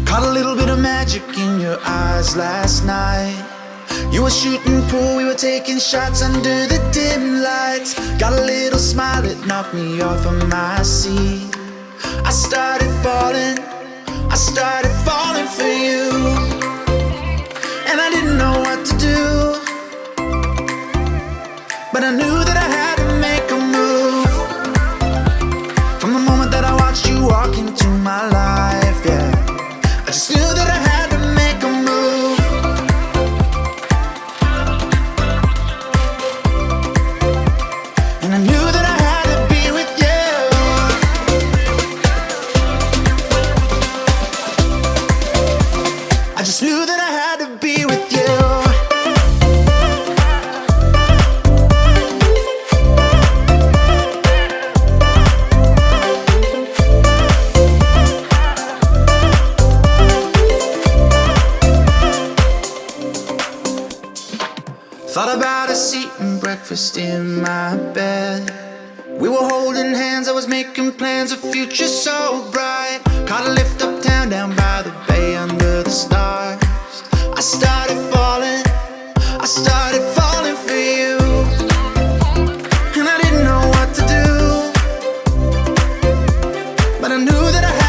Caught a little bit of magic in your eyes last night. You were shooting pool, we were taking shots under the dim lights. Got a little smile that knocked me off of my seat. I started falling for you. And I didn't know what to do, but I knew that I had to make a move. From the moment that I watched you walk into my life, yeah, I just knew that I had to make a move. And I knew that I had to be with you. I just knew that I had to be with you. Thought about us eating breakfast in my bed. We were holding hands, I was making plans, a future so bright. Caught a lift uptown, down by the bay under the stars. I started falling for you. And I didn't know what to do, but I knew that I had